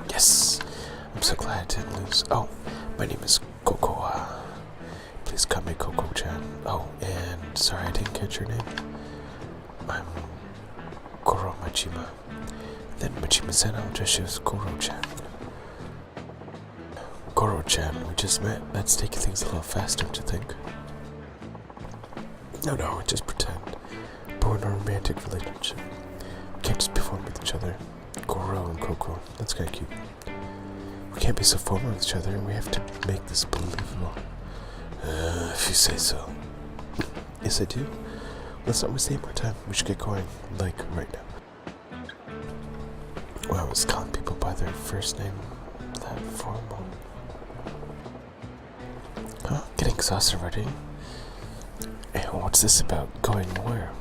Yes! I'm so glad I didn't lose. Oh, my name is Cocoa. Please call me Coco-chan. Oh, and sorry I didn't catch your name. I'm Goro Majima. Then Majima-san, I'll just use Goro-chan. Goro-chan, we just met. Let's take things a little faster, don't you think? No, just pretend. But we're in a romantic relationship. We can't just be formal with each other. Goro and Coco, that's kinda cute. We can't be so formal with each other, and we have to make this believable. If you say so. Yes, I do. Let's not waste any more time. We should get going, like, right now. Wow, I was calling people by their first name that formal. Huh? Getting exhausted already? Hey, what's this about? Going where?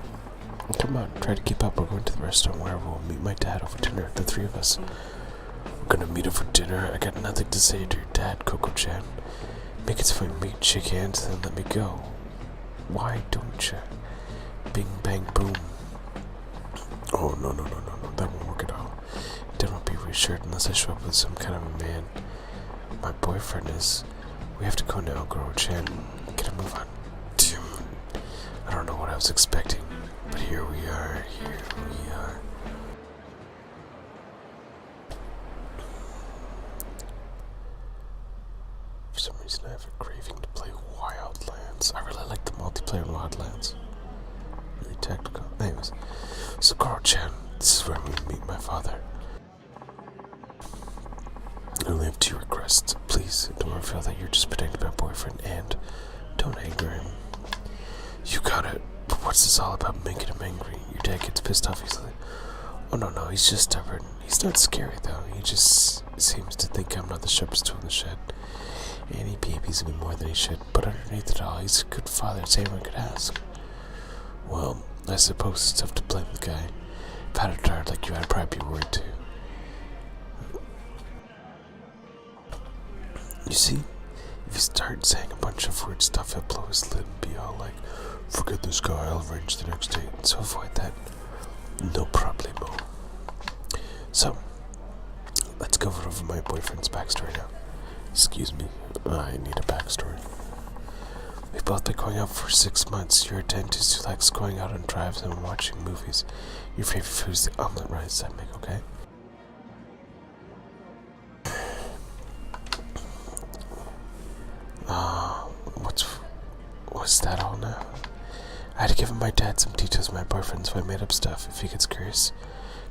Come on, try to keep up. We're going to the restaurant where we'll meet my dad over dinner, the three of us. We're gonna meet over dinner. I got nothing to say to your dad, Coco-chan. Make it so we meet, shake hands, and then let me go. Why don't you? Bing, bang, boom. Oh, no, that won't work at all. Dad won't be reassured unless I show up with some kind of a man. My boyfriend is. We have to go now, Goro-chan. Get a move on. Dude, I don't know what I was expecting, but here we are. For some reason, I have a craving to play Wildlands. I really like the multiplayer in Wildlands. Really tactical. Anyways, so Goro-chan, this is where we meet my father. I only have 2 requests. Please, don't reveal that you're just protecting my boyfriend, and don't anger him. You got it. But what's this all about making him angry? Your dad gets pissed off easily. Oh, no, he's just stubborn. He's not scary, though. He just seems to think I'm not the sharpest tool in the shed. And he babies me more than he should, but underneath it all, he's a good father, as anyone could ask. Well, I suppose it's tough to blame the guy. If I had a daughter like you, I'd probably be worried too. You see, if you start saying a bunch of weird stuff, he'll blow his lid and be all like, forget this guy, I'll arrange the next date. So avoid that. No problemo. So, let's go over my boyfriend's backstory now. Excuse me, I need a backstory. We've both been going out for 6 months. Your dentist who likes going out on drives and watching movies. Your favorite food is the omelet rice I make, okay? What's that all now? I had to give my dad some details of my boyfriend, so I made up stuff. If he gets curious,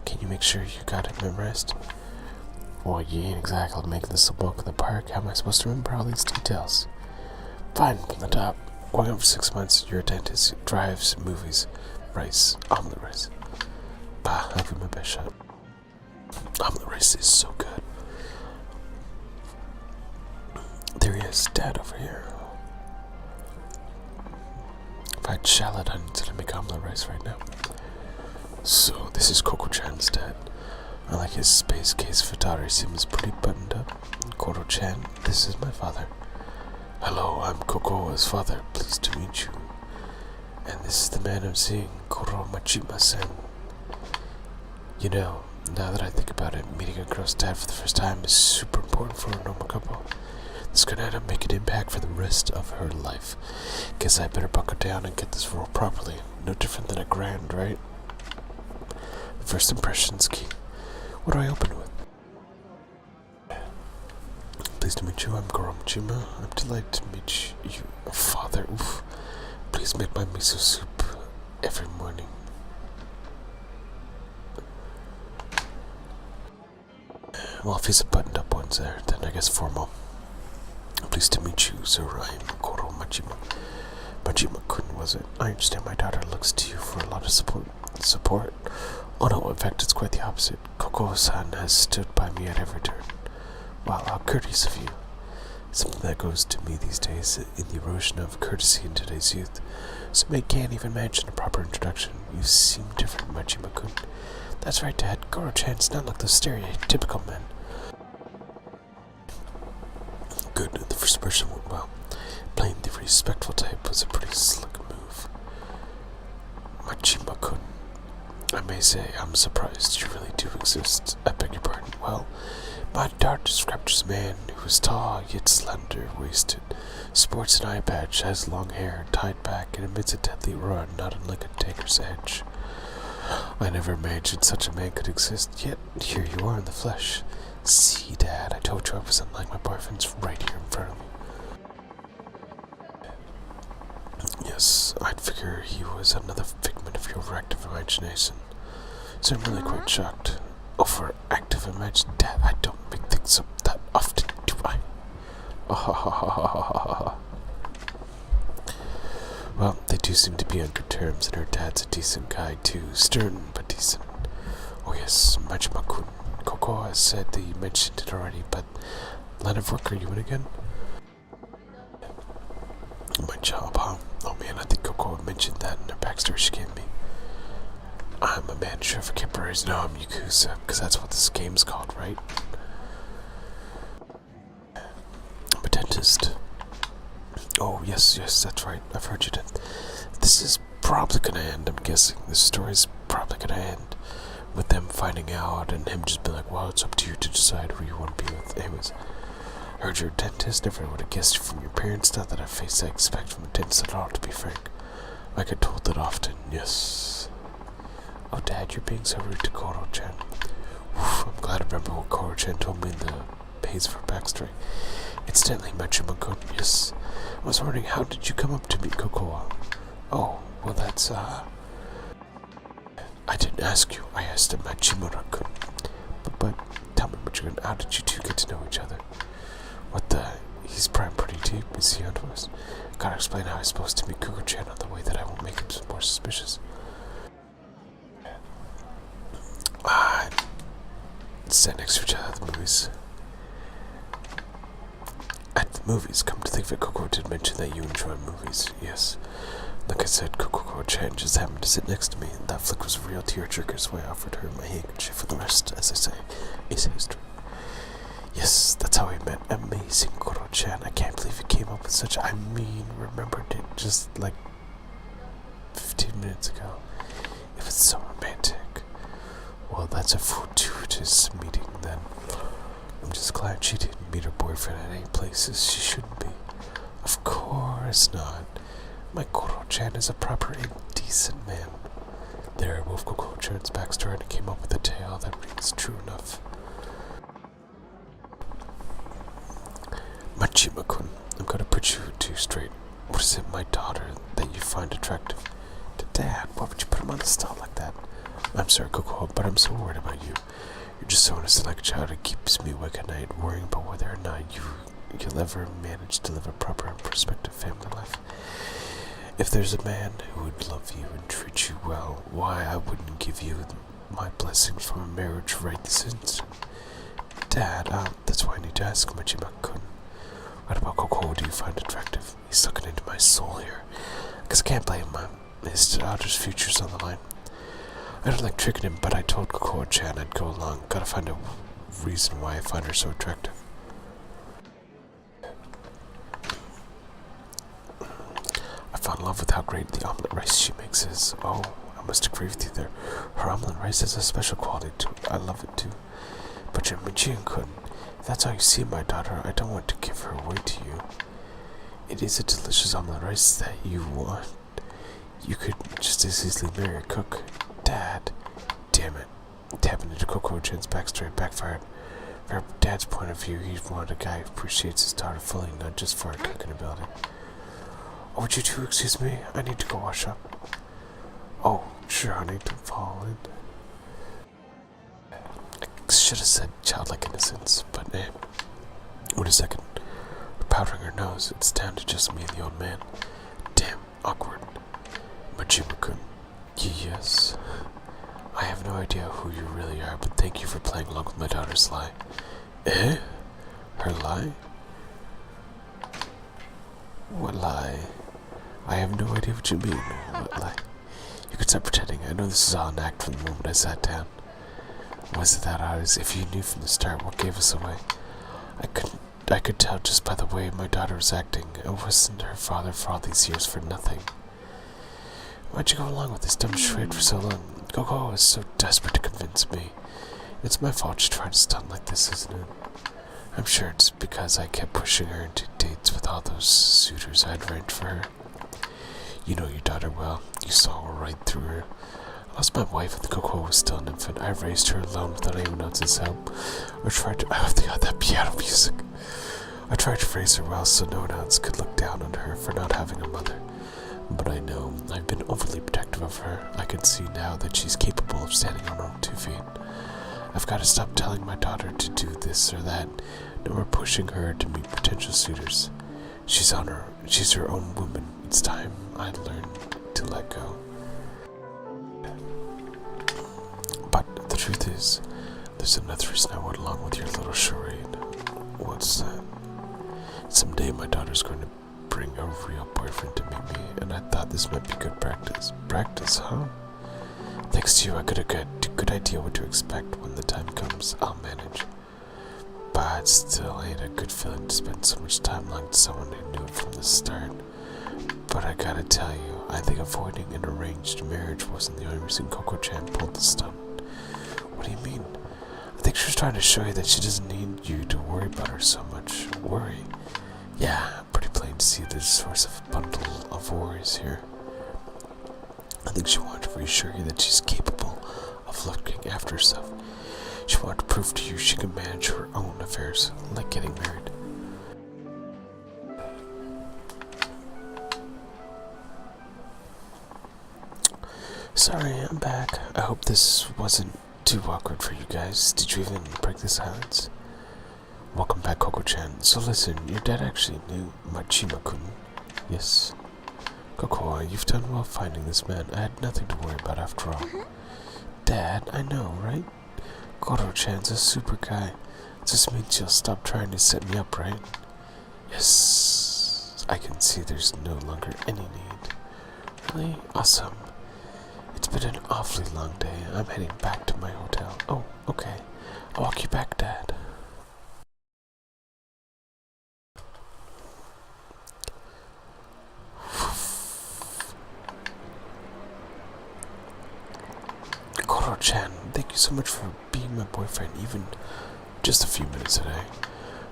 can you make sure you got it memorized? Well, you ain't exactly making this a walk in the park. How am I supposed to remember all these details? Fine, from the top. Going out for 6 months, you're a dentist, drives, movies, rice, omelet rice. Bah, I'll give my best shot. Omelet rice is so good. There he is, Dad over here. If I had shallot, I need to make omelet rice right now. So, this is Coco-chan's dad. I like his space case for daughter. He seems pretty buttoned up. Goro-chan, this is my father. Hello, I'm Coco's father. Pleased to meet you. And this is the man I'm seeing, Goro Majima-san. You know, now that I think about it, meeting a girl's dad for the first time is super important for a normal couple. This could end up making an impact for the rest of her life. Guess I better buckle down and get this role properly. No different than a grand, right? First impressions key. What do I open with? Pleased to meet you. I'm Goro Majima. I'm delighted to meet you, father. Oof. Please make my miso soup every morning. Well, if he's a buttoned up one's there, then I guess formal. Pleased to meet you, sir. I'm Goro Majima. Majima-kun, was it? I understand my daughter looks to you for a lot of support. Support? Oh no, in fact, it's quite the opposite. Koko-san has stood by me at every turn. Wow, how courteous of you. Something that goes to me these days in the erosion of courtesy in today's youth. Some men can't even imagine a proper introduction. You seem different, Majima-kun. That's right, Dad. Goro-chan's not like those stereotypical men. Good, the first impression went well. Playing the respectful type was a pretty slick move. Majima-kun. I may say I'm surprised you really do exist. I beg your pardon. Well, my daughter described as a man who is tall yet slender-waisted, sports an eye patch, has long hair tied back, and emits a deadly run not unlike a dagger's edge. I never imagined such a man could exist, yet here you are in the flesh. See, Dad, I told you I wasn't like my boyfriend's right here in front of me. Yes, I'd figure he was another figment of your active imagination. So I'm really quite shocked. Over active imagination, Dad, I don't make things up that often, do I? Well, they do seem to be on good terms, and her dad's a decent guy too. Stern, but decent. Oh yes, Majima-kun. Koko has said that you mentioned it already, but line of work are you in again? My job, huh? Oh man, I think Koko mentioned that in her backstory she gave me. I'm a manager for Kipperers. No, I'm Yakuza, because that's what this game's called, right? I'm a dentist. Oh, yes, that's right. I've heard you did. This is probably gonna end, I'm guessing. This story's probably gonna end with them finding out and him just being like, well, it's up to you to decide who you want to be with. Anyways, I heard you're a dentist. Never would have guessed you from your parents. Not that I face I expect from a dentist at all, to be frank. I get told that often, yes. Oh, Dad, you're being so rude to Koro-chan. I'm glad I remember what Koro-chan told me in the page for backstory. Incidentally, Majima-kun, yes. I was wondering, how did you come up to meet Kokoa? Oh, well, that's, I didn't ask you. I asked him, Majima-kun. But tell me, Majima, how did you two get to know each other? What the? He's probably pretty deep. Is he onto us? Gotta explain how I'm supposed to meet Kuko-chan on the way that I won't make him more suspicious. Sat next to each other at the movies. At the movies, come to think of it, Koko did mention that you enjoy movies. Yes. Like I said, Koko-chan just happened to sit next to me, and that flick was a real tearjerker, so I offered her my handkerchief for the rest, as I say, is history. Yes, that's how we met. Amazing, Koro-chan. I can't believe you came up with such. I mean, remembered it just like 15 minutes ago. It was so romantic. Well, that's a fortuitous meeting then. I'm just glad she didn't meet her boyfriend at any places she shouldn't be. Of course not. My Koro-chan is a proper and decent man. There, Wolf Koro-chan's backstory, and came up with a tale that rings true enough. Majima-kun, I'm gonna put you two straight. What is it, my daughter, that you find attractive? Dad, why would you put him on the stall like that? I'm sorry, Koko, but I'm so worried about you. You're just so innocent like a child. It keeps me awake at night, worrying about whether or not you'll ever manage to live a proper and prospective family life. If there's a man who would love you and treat you well, why, I wouldn't give you my blessing for a marriage right this instant. Dad, that's why I need to ask Majima-kun. What about Koko do you find attractive? He's looking into my soul here. Because I can't blame him. His daughter's future's on the line. I don't like tricking him, but I told Koko-chan I'd go along. Gotta find a reason why I find her so attractive. I fell in love with how great the omelet rice she makes is. Oh, I must agree with you there. Her omelet rice has a special quality to it. I love it too. But Majima-kun, if that's how you see my daughter, I don't want to give her away to you. It is a delicious omelet rice that you want. You could just as easily marry a cook. Dad, damn it. Tapping into Koko-chan's backstory backfired. From Dad's point of view, he wanted a guy who appreciates his daughter fully, not just for her cooking ability. Oh, would you two excuse me? I need to go wash up. Oh, sure, honey, don't fall in. I should have said childlike innocence, but wait a second. We're powdering her nose. It's down to just me and the old man. Damn, awkward. Majima-kun. Yes. I have no idea who you really are, but thank you for playing along with my daughter's lie. Eh? Her lie? What lie? I have no idea what you mean. What lie? You can stop pretending. I know this is all an act from the moment I sat down. Was it that obvious? If you knew from the start what gave us away, I could tell just by the way my daughter was acting. I wasn't her father for all these years for nothing. Why'd you go along with this dumb charade for so long? Coco was so desperate to convince me. It's my fault she tried to stunt like this, isn't it? I'm sure it's because I kept pushing her into dates with all those suitors I'd arranged for her. You know your daughter well. You saw right through her. I lost my wife and the Coco was still an infant. I raised her alone without anyone else's help. Or tried to... Oh, God, that piano music. I tried to raise her well so no one else could look down on her for not having a mother. But I know I've been overly protective of her. I can see now that she's capable of standing on her own 2 feet. I've got to stop telling my daughter to do this or that, nor pushing her to meet potential suitors. She's her own woman. It's time I learned to let go. But the truth is, there's another reason I went along with your little charade. What's that? Someday my daughter's going to bring a real boyfriend to meet me, and I thought this might be good practice. Practice, huh? Thanks to you, I got a good idea what to expect when the time comes. I'll manage. But still, I had a good feeling to spend so much time lying to someone who knew it from the start. But I gotta tell you, I think avoiding an arranged marriage wasn't the only reason Coco-chan pulled the stunt. What do you mean? I think she was trying to show you that she doesn't need you to worry about her so much. Worry? Yeah, pretty plain to see the source of a bundle of worries here. I think she wanted to reassure you that she's capable of looking after herself. She wanted to prove to you she can manage her own affairs, like getting married. Sorry, I'm back. I hope this wasn't too awkward for you guys. Did you even break the silence? Welcome back, Coco-chan. So listen, your dad actually knew Machima-kun. Yes. Coco, you've done well finding this man. I had nothing to worry about after all. Dad, I know, right? Koro-chan's a super guy. This means you'll stop trying to set me up, right? Yes. I can see there's no longer any need. Really? Awesome. It's been an awfully long day. I'm heading back to my hotel. Oh, okay. I'll walk you back, Dad. Koro-chan, thank you so much for being my boyfriend, even just a few minutes today.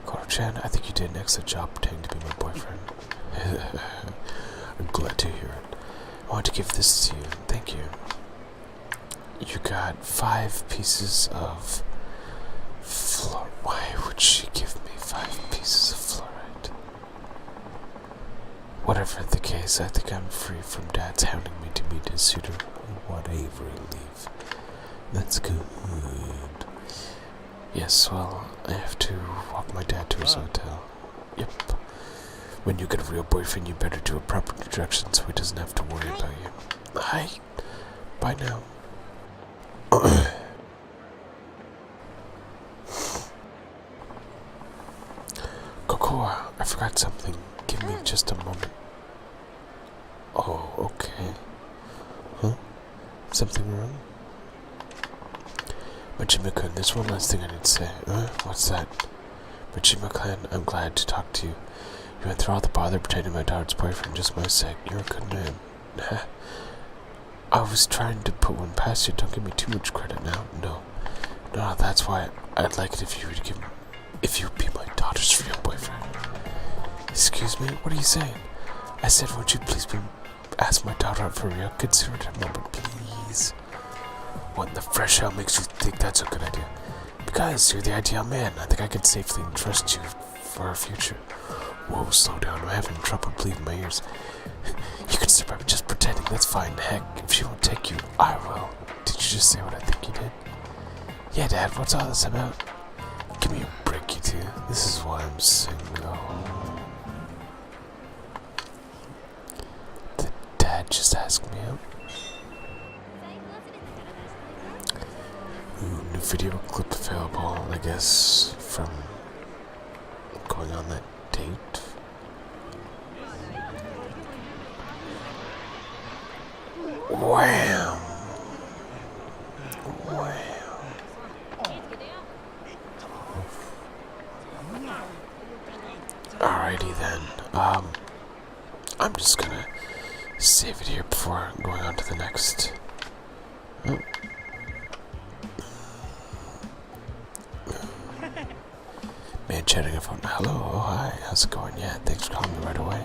Koro-chan, I think you did an excellent job pretending to be my boyfriend. I'm glad to hear it. I want to give this to you. Thank you. You got 5 pieces of fluorite. Why would she give me 5 pieces of fluorite? Whatever the case, I think I'm free from Dad's hounding me to meet his suitor. What a relief. That's good. Yes, well, I have to walk my dad to his hotel. Yep. When you get a real boyfriend, you better do a proper introduction so he doesn't have to worry about you. Hi. Bye now. Coco, I forgot something. Give me just a moment. Oh, okay. Huh? Something wrong? Majima-kun, there's one last thing I need to say. What's that? Majima-kun, I'm glad to talk to you. You went through all the bother pretending my daughter's boyfriend just my sake. You're a good man. Nah. I was trying to put one past you. Don't give me too much credit now. No, that's why I'd like it if you would be my daughter's real boyfriend. Excuse me? What are you saying? I said, would you please ask my daughter out for real? Consider it a moment, please. What in the fresh hell makes you think that's a good idea? Because you're the ideal man. I think I can safely entrust you for our future. Whoa, slow down. I'm having trouble believing my ears. You can start by just pretending. That's fine. Heck, if she won't take you, I will. Did you just say what I think you did? Yeah, Dad, what's all this about? Give me a break, you two. This is why I'm single. Did Dad just ask me out? new video clip available, I guess, from going on that date. Wham! Wham! Alrighty then. I'm just gonna save it here before going on to the next. Oh. Man chatting a phone. Hello, oh hi, how's it going? Yeah, thanks for calling me right away.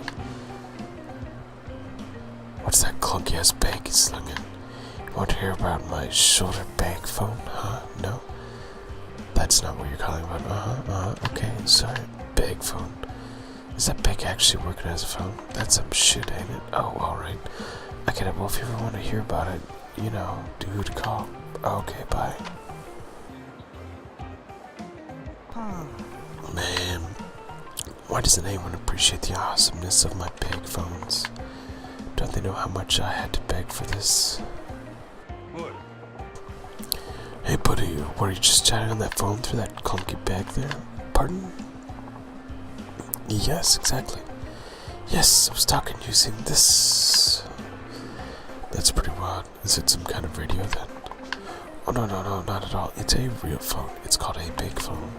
What's that clunky ass bag he's slinging? You want to hear about my shoulder bag phone? Huh? No? That's not what you're calling about. Okay, sorry. Bag phone. Is that bag actually working as a phone? That's some shit, ain't it? Oh, alright. I get it. Well, if you ever want to hear about it, you know, do who to call. Okay, bye. Man, why doesn't anyone appreciate the awesomeness of my bag phones? Don't they know how much I had to beg for this? What? Hey buddy, were you just chatting on that phone through that clunky bag there? Pardon? Yes, exactly. Yes, I was talking using this. That's pretty wild. Is it some kind of radio then? Oh no, not at all. It's a real phone. It's called a bag phone.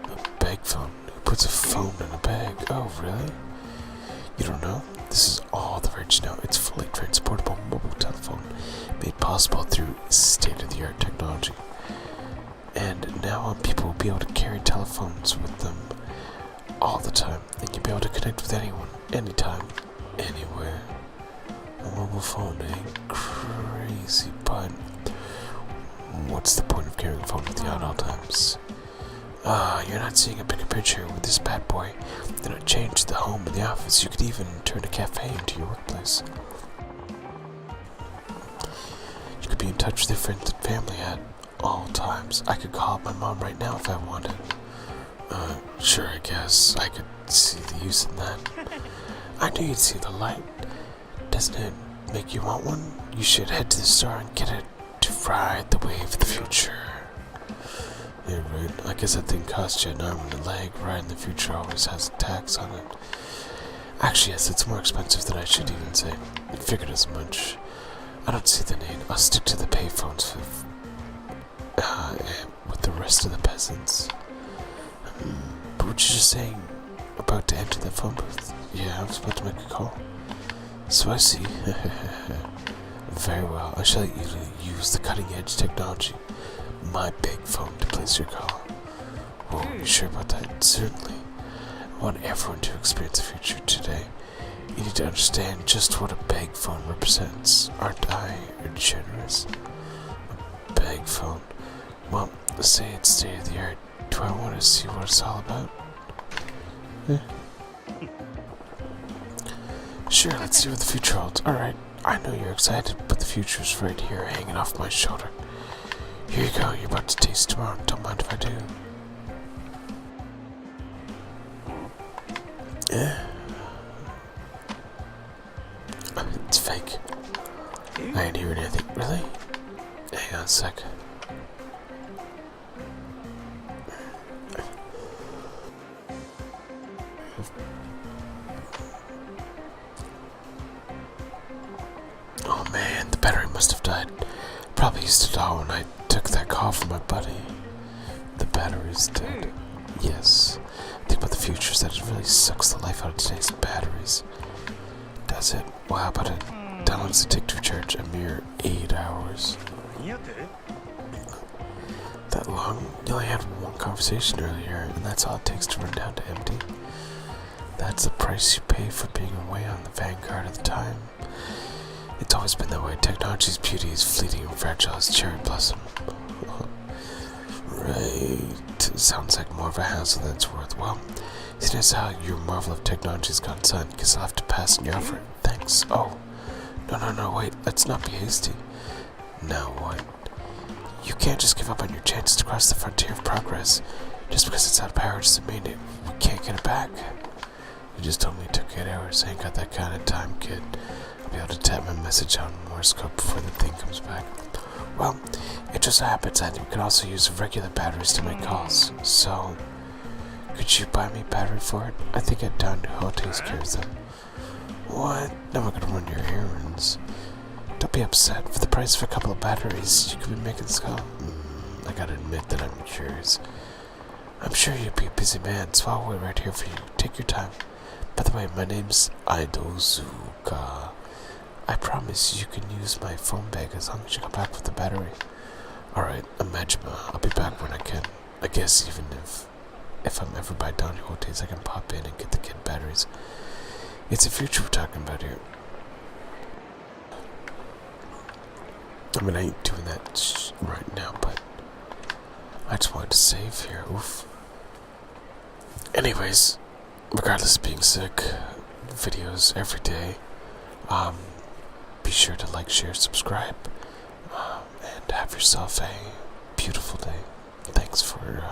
A bag phone? Who puts a phone in a bag? Oh, really? You don't know? This is all the rage now. It's fully transportable mobile telephone made possible through state-of-the-art technology. And now people will be able to carry telephones with them all the time. And you'll be able to connect with anyone, anytime, anywhere. A mobile phone ain't crazy, but what's the point of carrying a phone with you at all times? You're not seeing a bigger picture with this bad boy. Then it changed the home and the office. You could even turn a cafe into your workplace. You could be in touch with your friends and family at all times. I could call up my mom right now if I wanted. Sure, I guess I could see the use in that. I knew you'd see the light. Doesn't it make you want one? You should head to the store and get it to ride the wave of the future. Yeah, right. I guess that thing costs you an arm and a leg. Riding the future always has a tax on it. Actually, yes, it's more expensive than I should even say. I figured as much. I don't see the need. I'll stick to the payphones with the rest of the peasants. But what you just saying about to enter the phone booth? Yeah, I was about to make a call. So I see. Very well. I shall use the cutting-edge technology. My big phone to place your call. Whoa, you sure about that? Certainly. I want everyone to experience the future today. You need to understand just what a bag phone represents. Aren't I generous? A bag phone. Well, let's say it's state of the art. Do I want to see what it's all about? Sure, let's see what the future holds. Alright, I know you're excited, but the future's right here hanging off my shoulder. Here you go, you're about to taste tomorrow. Don't mind if I do. Yeah. It's fake. I ain't hearing anything. Really? Hang on a sec. Oh man, the battery must have died. Probably used it all when I took that call from my buddy. The battery's dead. Yes. Think about the future is that it really sucks the life out of today's batteries. Does it? Well, how about it? How long does it take to recharge? A mere 8 hours. That long? You only had one conversation earlier, and that's all it takes to run down to empty. That's the price you pay for being away on the vanguard of the time. It's always been that way. Technology's beauty is fleeting and fragile as cherry blossom. Right. Sounds like more of a hassle than it's worth. Well, seeing as how your marvel of technology's gone silent, guess I'll have to pass on your offer. Thanks. Oh. No, wait. Let's not be hasty. Now what? You can't just give up on your chances to cross the frontier of progress. Just because it's out of power doesn't mean we can't get it back. You just told me it took 8 hours. I ain't got that kind of time, kid. I'll be able to tap my message on Morse code before the thing comes back. Well, it It just happens that you can also use regular batteries to make calls, so could you buy me a battery for it? I think at Don Ho takes care of them. What? Now we're gonna run your errands. Don't be upset. For the price of a couple of batteries, you could be making this call. I gotta admit that I'm curious. I'm sure you'd be a busy man, so I'll wait right here for you. Take your time. By the way, my name's Idozuka. I promise you can use my phone bag as long as you come back with the battery. Alright, Majima, I'll be back when I can. I guess even if I'm ever by Don Quixote's, I can pop in and get the kid batteries. It's the future we're talking about here. I mean, I ain't doing that right now, but I just wanted to save here. Oof. Anyways, regardless of being sick, videos every day. Be sure to like, share, subscribe, and have yourself a beautiful day. Thanks for